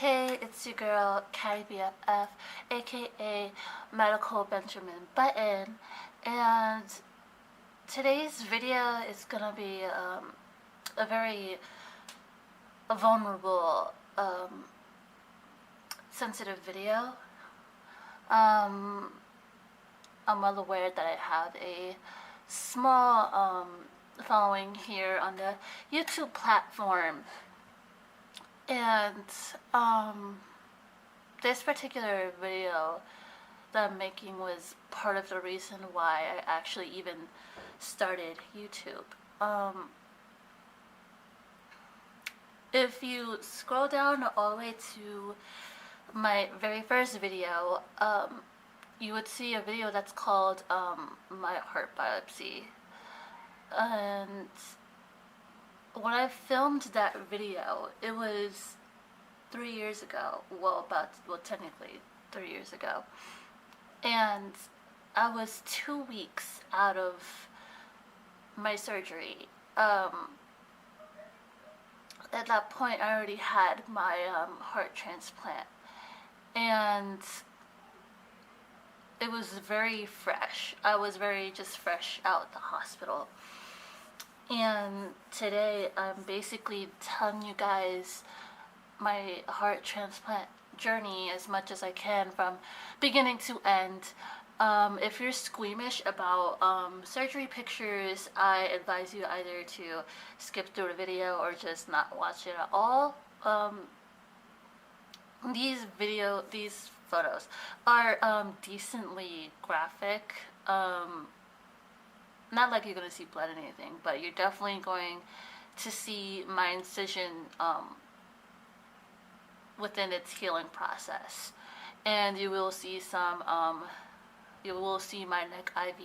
Hey, it's your girl, CattyBFF, aka Medical Benjamin Button, and today's video is gonna be a very vulnerable, sensitive video. I'm well aware that I have a small following here on the YouTube platform. And this particular video that I'm making was part of the reason why I actually even started YouTube. If you scroll down all the way to my very first video, you would see a video that's called my heart biopsy. And when I filmed that video, it was 3 years ago. Well, technically 3 years ago. And I was 2 weeks out of my surgery. At that point, I already had my heart transplant. And it was very fresh. I was very just fresh out the hospital. And today I'm basically telling you guys my heart transplant journey as much as I can from beginning to end. If you're squeamish about surgery pictures, I advise you either to skip through the video or just not watch it at all. These photos are decently graphic. Not like you're going to see blood or anything, but you're definitely going to see my incision within its healing process. And you will see my neck IV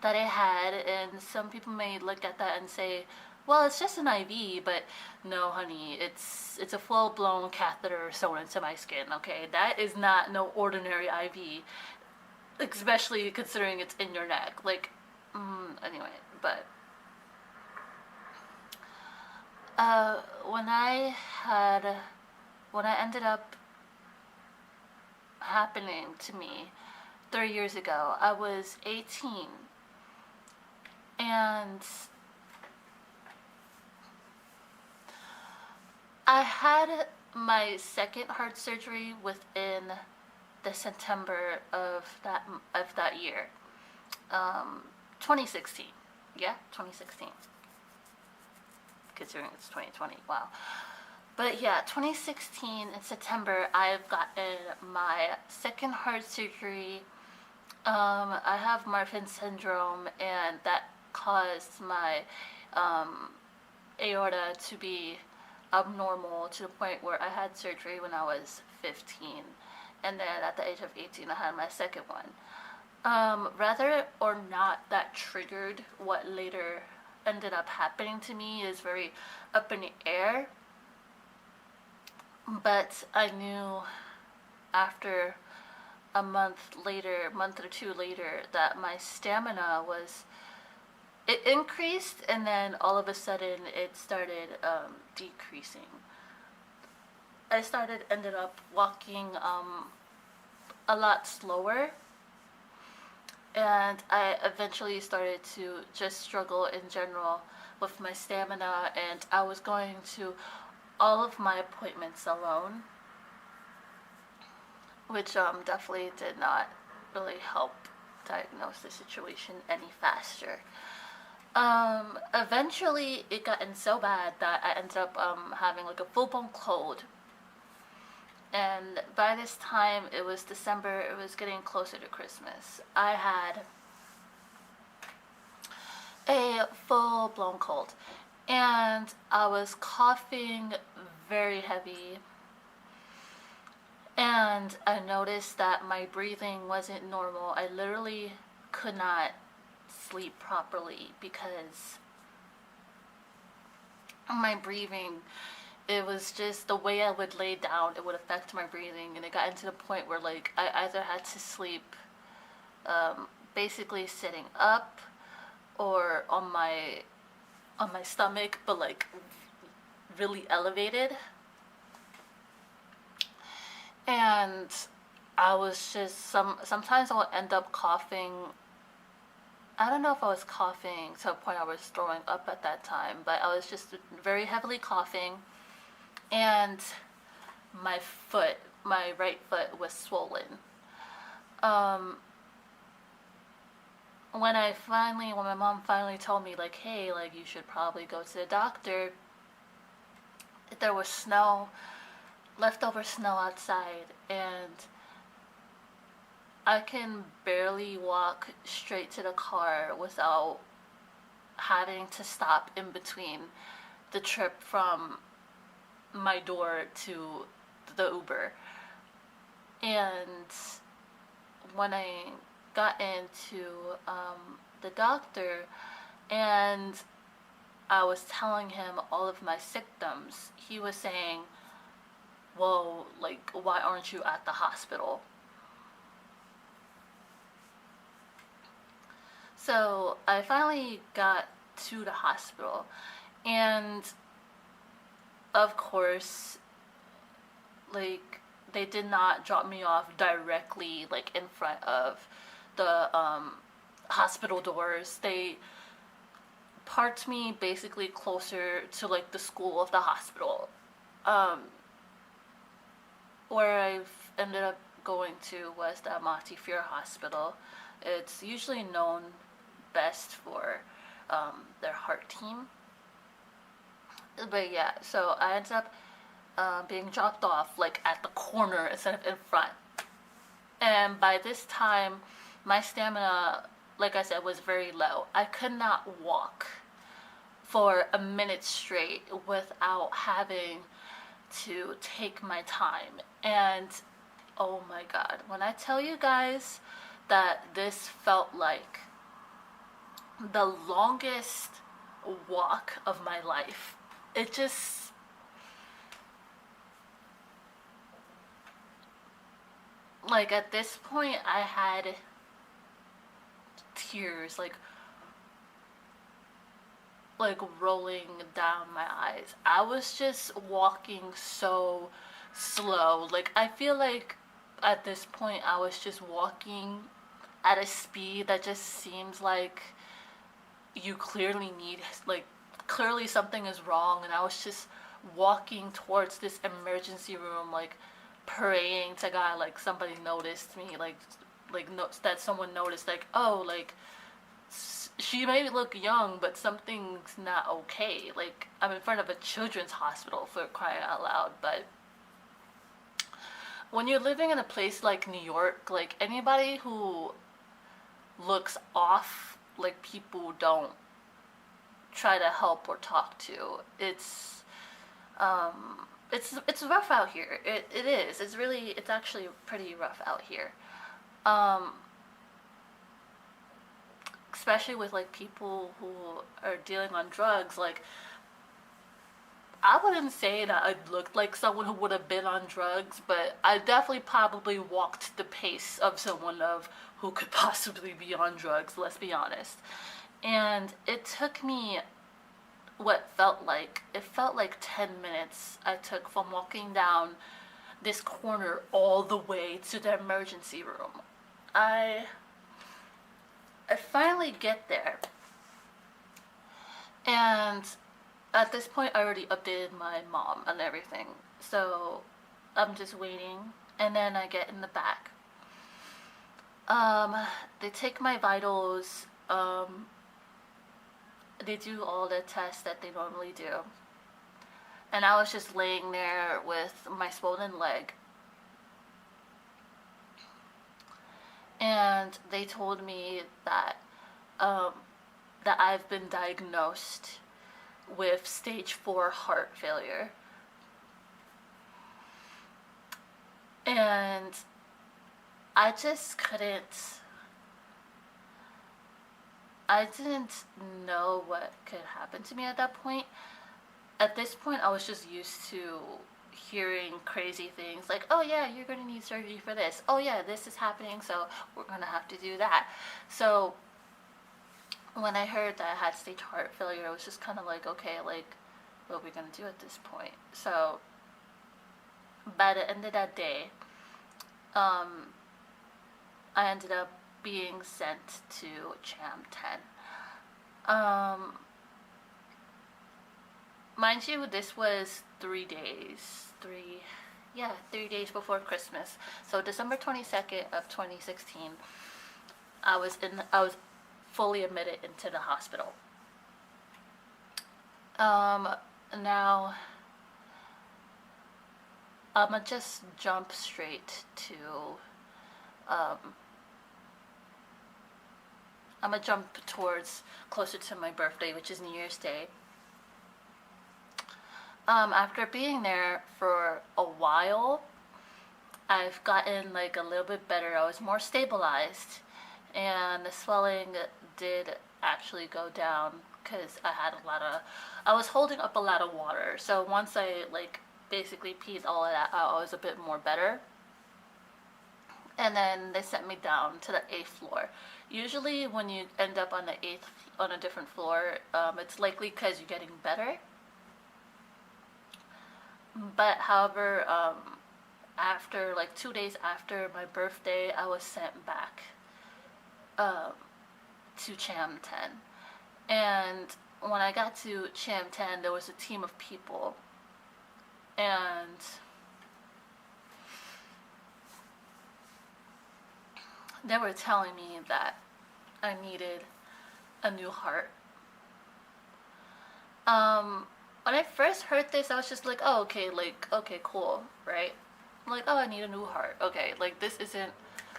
that I had, and some people may look at that and say, well, it's just an IV, but no, honey, it's a full-blown catheter sewn into my skin, okay? That is not no ordinary IV, especially considering it's in your neck. Like, anyway, but when I ended up happening to me 3 years ago, I was 18, and I had my second heart surgery within the September of that year. 2016. Yeah, 2016. Considering it's 2020. Wow. But yeah, 2016 in September, I've gotten my second heart surgery. I have Marfan syndrome, and that caused my aorta to be abnormal to the point where I had surgery when I was 15. And then at the age of 18, I had my second one. Whether or not that triggered what later ended up happening to me is very up in the air. But I knew after a month or two later, that my stamina it increased, and then all of a sudden it started decreasing. I ended up walking a lot slower, and I eventually started to just struggle in general with my stamina, and I was going to all of my appointments alone, which definitely did not really help diagnose the situation any faster. Eventually it gotten so bad that I ended up having like a full-blown cold. And by this time, it was December, it was getting closer to Christmas. I had a full-blown cold, and I was coughing very heavy, and I noticed that my breathing wasn't normal. I literally could not sleep properly because my breathing, it was just the way I would lay down, it would affect my breathing, and it got into the point where like I either had to sleep basically sitting up or on my stomach, but like really elevated. And I was just sometimes I would end up coughing. I don't know if I was coughing to a point I was throwing up at that time, but I was just very heavily coughing, and my foot, my right foot, was swollen. Um, when my mom finally told me, like, hey, like, you should probably go to the doctor, there was snow, leftover snow outside, and I can barely walk straight to the car without having to stop in between the trip from my door to the Uber. And when I got into the doctor and I was telling him all of my symptoms, he was saying, well, like, why aren't you at the hospital? So I finally got to the hospital, and of course, like, they did not drop me off directly, like, in front of the hospital doors. They parked me basically closer to, like, the school of the hospital. Um, where I've ended up going to was the Montefiore Hospital. It's usually known best for their heart team. But yeah, so I ended up being dropped off, like, at the corner instead of in front. And by this time, my stamina, like I said, was very low. I could not walk for a minute straight without having to take my time. And oh my god, when I tell you guys that this felt like the longest walk of my life, it just, like, at this point I had tears like rolling down my eyes. I was just walking so slow. Like, I feel like at this point I was just walking at a speed that just seems like you clearly need, like, clearly something is wrong, and I was just walking towards this emergency room, like, praying to God, like, somebody noticed me, that someone noticed, like, oh, like, she may look young, but something's not okay. Like, I'm in front of a children's hospital, for crying out loud. But when you're living in a place like New York, like, anybody who looks off, like, people don't try to help or talk to. It's rough out here. It is. It's actually pretty rough out here. Um, Especially with, like, people who are dealing on drugs. Like, I wouldn't say that I looked like someone who would have been on drugs, but I definitely probably walked the pace of someone who could possibly be on drugs, let's be honest. And it took me it felt like 10 minutes I took from walking down this corner all the way to the emergency room. I finally get there, and at this point I already updated my mom and everything, so I'm just waiting, and then I get in the back. They take my vitals, they do all the tests that they normally do, and I was just laying there with my swollen leg, and they told me that that I've been diagnosed with stage 4 heart failure. And I just couldn't, I didn't know what could happen to me at that point. At this point, I was just used to hearing crazy things like, oh yeah, you're going to need surgery for this. Oh yeah, this is happening, so we're going to have to do that. So when I heard that I had stage heart failure, I was just kind of like, okay, like, what are we going to do at this point? So by the end of that day, um, I ended up being sent to Cham 10. Mind you, this was 3 days before Christmas. So December 22nd of 2016, I was fully admitted into the hospital. Now I'ma just jump straight to I'm gonna jump towards closer to my birthday, which is New Year's Day. After being there for a while, I've gotten like a little bit better. I was more stabilized, and the swelling did actually go down because I was holding up a lot of water. So once I like basically peed all of that out, I was a bit more better. And then they sent me down to the 8th floor. Usually, when you end up on a different floor, it's likely because you're getting better. But however, after like 2 days after my birthday, I was sent back to Cham 10. And when I got to Cham 10, there was a team of people, and they were telling me that I needed a new heart. When I first heard this, I was just like, oh, okay, cool, right? I'm like, oh, I need a new heart. Okay, like, this isn't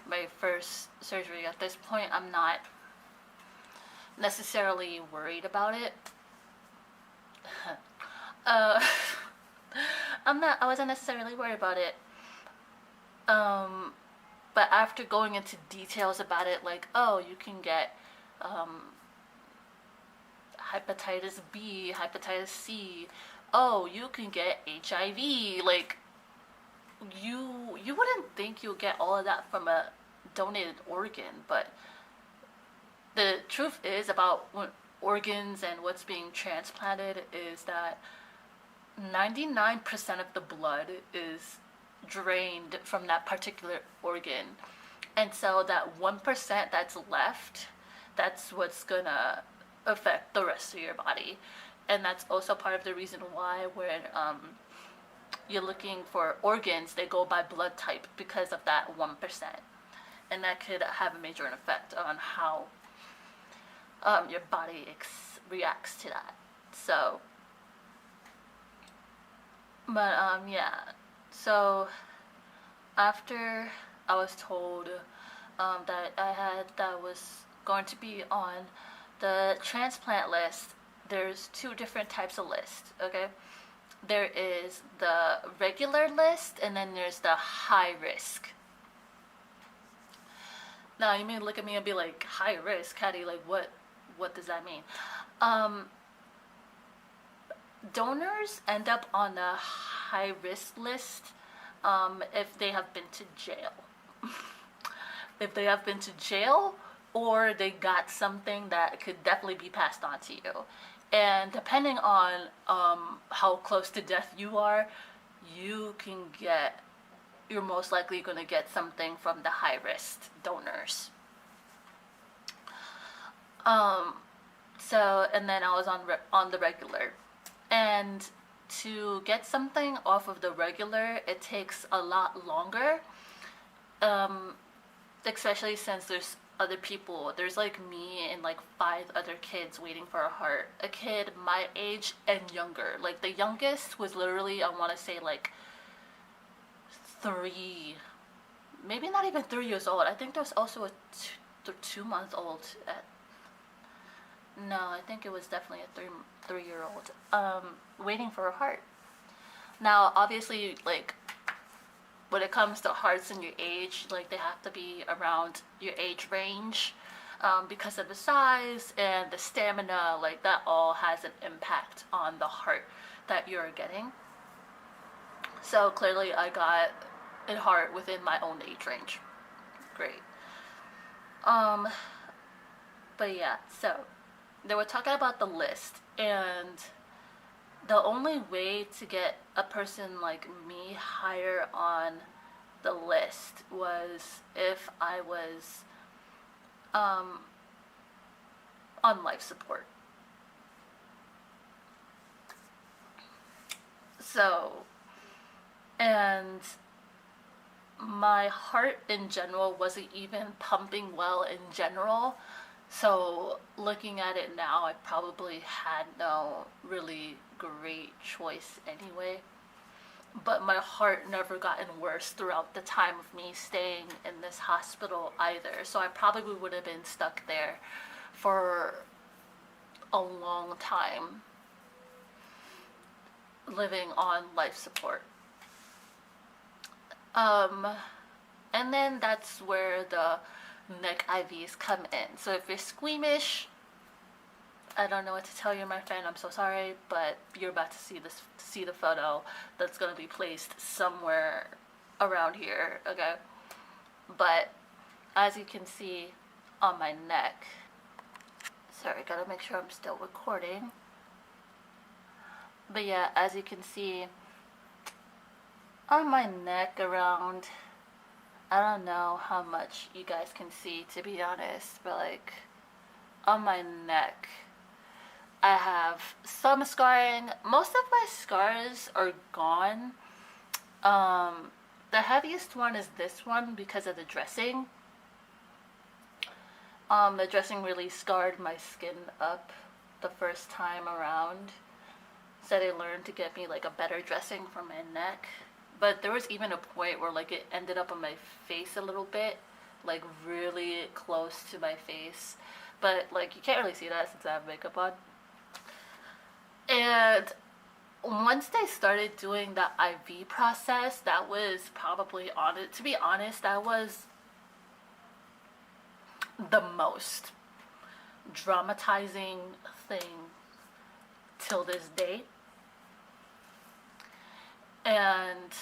my first surgery. At this point, I'm not necessarily worried about it. I wasn't necessarily worried about it. But after going into details about it, like, oh, you can get hepatitis B, hepatitis C, oh, you can get HIV, like, you wouldn't think you'll get all of that from a donated organ, but the truth is about organs and what's being transplanted is that 99% of the blood is drained from that particular organ, and so that 1% that's left, that's what's gonna affect the rest of your body. And that's also part of the reason why when you're looking for organs, they go by blood type, because of that 1%, and that could have a major effect on how your body reacts to that. So but yeah, so after I was told that I was going to be on the transplant list, there's two different types of lists, okay? There is the regular list, and then there's the high risk. Now, you may look at me and be like, high risk, Caddy, like, what does that mean? Donors end up on the high risk list if they have been to jail. If they have been to jail, or they got something that could definitely be passed on to you. And depending on how close to death you are, you're most likely going to get something from the high risk donors. So, and then I was on the regular. And to get something off of the regular, it takes a lot longer, especially since there's other people. There's like me and like 5 other kids waiting for a heart. A kid my age and younger. Like the youngest was literally, I want to say like 3, maybe not even 3 years old. I think there's also a 2-month-old no, I think it was definitely a 3-year-old waiting for a heart. Now, obviously, like, when it comes to hearts and your age, like, they have to be around your age range because of the size and the stamina. Like, that all has an impact on the heart that you're getting. So, clearly, I got a heart within my own age range. Great. But yeah, so they were talking about the list, and the only way to get a person like me higher on the list was if I was on life support. So, and my heart in general wasn't even pumping well in general. So looking at it now, I probably had no really great choice anyway. But my heart never gotten worse throughout the time of me staying in this hospital either. So I probably would have been stuck there for a long time, living on life support. And then that's where the neck IVs come in. So if you're squeamish, I don't know what to tell you, my friend. I'm so sorry, but you're about to see the photo that's gonna be placed somewhere around here, okay? But as you can see on my neck, sorry, gotta make sure I'm still recording. But yeah, as you can see on my neck around, I don't know how much you guys can see, to be honest, but like on my neck I have some scarring. Most of my scars are gone. The heaviest one is this one because of the dressing. The dressing really scarred my skin up the first time around. So they learned to get me like a better dressing for my neck. But there was even a point where like it ended up on my face a little bit, like really close to my face. But like you can't really see that since I have makeup on. And once they started doing the IV process, that was probably to be honest, that was the most dramatizing thing till this day. And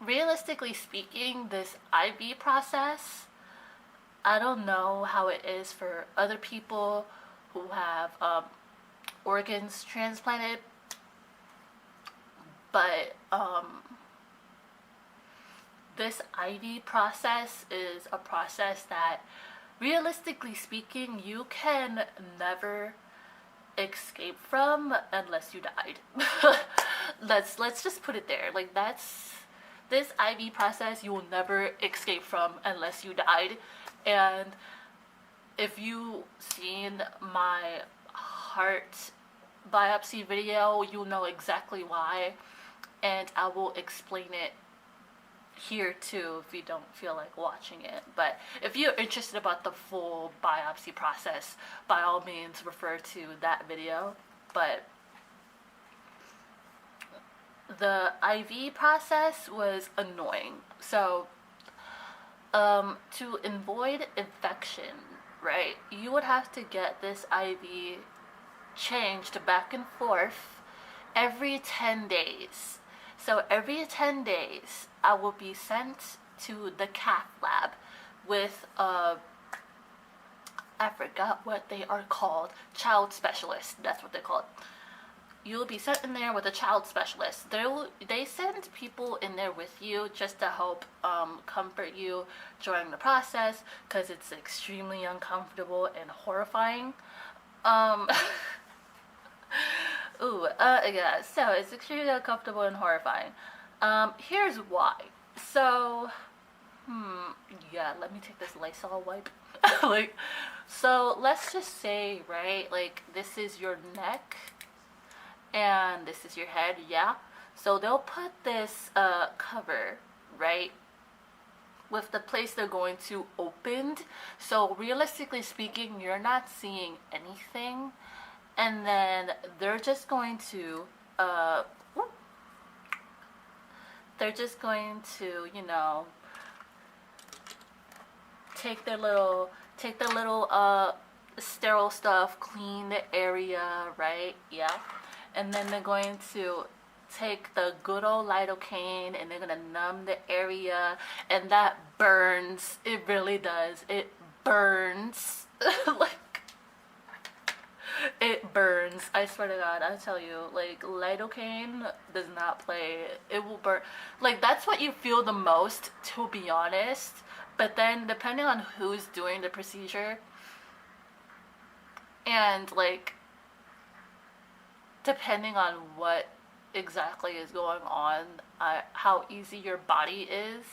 realistically speaking, this IV process, I don't know how it is for other people who have organs transplanted, but this IV process is a process that, realistically speaking, you can never escape from unless you died. let's just put it there. Like, that's this IV process you will never escape from unless you died. And if you seen my heart biopsy video, you'll know exactly why, and I will explain it here too if you don't feel like watching it. But if you're interested about the full biopsy process, by all means refer to that video. But the IV process was annoying. So to avoid infection, right, you would have to get this IV changed back and forth every 10 days. So every 10 days, I will be sent to the cath lab with I forgot what they are called, child specialist, that's what they're called. You'll be sent in there with a child specialist. They send people in there with you just to help comfort you during the process, because it's extremely uncomfortable and horrifying. Yeah, so it's extremely uncomfortable and horrifying. Here's why. So, yeah, let me take this Lysol wipe. Like, so let's just say, right, like, this is your neck, and this is your head, yeah? So they'll put this, cover, right, with the place they're going to opened. So realistically speaking, you're not seeing anything. And then they're just going to, you know, take their little sterile stuff, clean the area, right? Yeah. And then they're going to take the good old lidocaine and they're gonna numb the area, and that burns. It really does. It burns. Like, It burns. I swear to God, I tell you, like lidocaine does not play. It will burn. Like that's what you feel the most, to be honest. But then depending on who's doing the procedure and like depending on what exactly is going on, how easy your body is,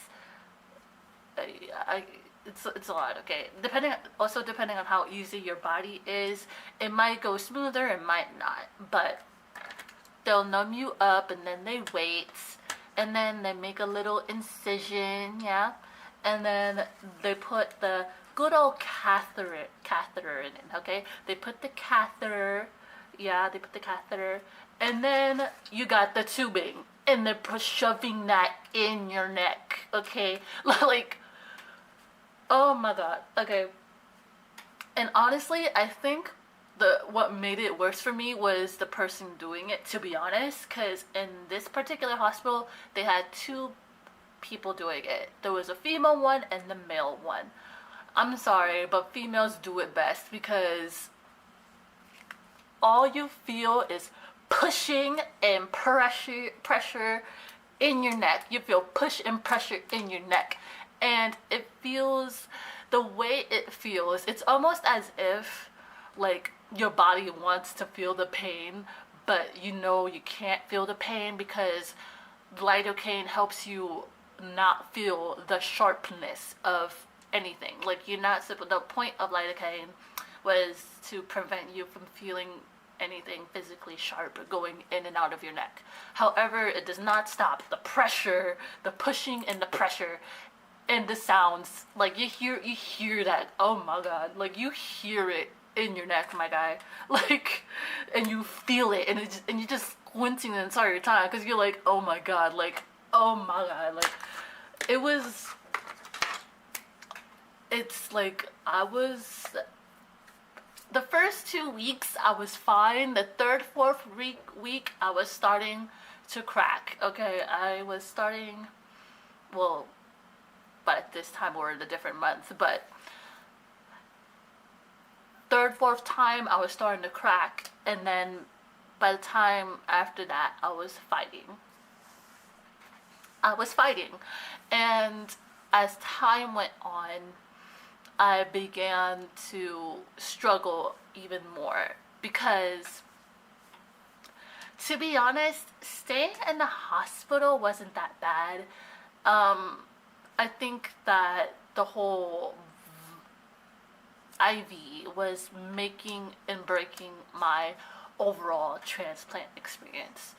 I it's a lot. Okay, depending on how easy your body is, it might go smoother, it might not. But they'll numb you up, and then they wait, and then they make a little incision, yeah, and then they put the good old catheter in it. Okay, they put the catheter, yeah, they put the catheter, and then you got the tubing, and they're shoving that in your neck. Okay, like oh my god. Okay. And honestly, I think the what made it worse for me was the person doing it, to be honest, cuz in this particular hospital, they had two people doing it. There was a female one and the male one. I'm sorry, but females do it best because all you feel is pushing and pressure in your neck. You feel push and pressure in your neck. And it feels, the way it feels, it's almost as if like your body wants to feel the pain, but you know you can't feel the pain because lidocaine helps you not feel the sharpness of anything. Like you're not, the point of lidocaine was to prevent you from feeling anything physically sharp going in and out of your neck. However, it does not stop the pressure, the pushing and the pressure and the sounds. Like you hear that. Oh my god. Like you hear it in your neck, my guy. Like, and you feel it, and and you're just squinting the entire time because you're like, oh my god, like, oh my god, like, it was. It's like I was. The first 2 weeks I was fine. The third, fourth week I was starting to crack. Okay, I was starting. Well, but this time we're in a different month. But third, fourth time I was starting to crack, and then by the time after that I was fighting. And as time went on, I began to struggle even more because, to be honest, staying in the hospital wasn't that bad. I think that the whole IV was making and breaking my overall transplant experience.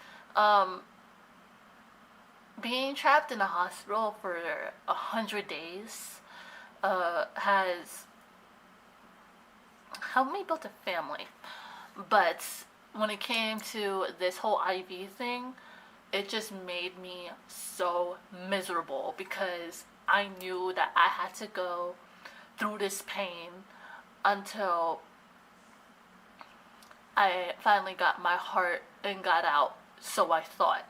Being trapped in a hospital for 100 days has helped me build a family. But when it came to this whole IV thing, it just made me so miserable because I knew that I had to go through this pain until I finally got my heart and got out, so I thought.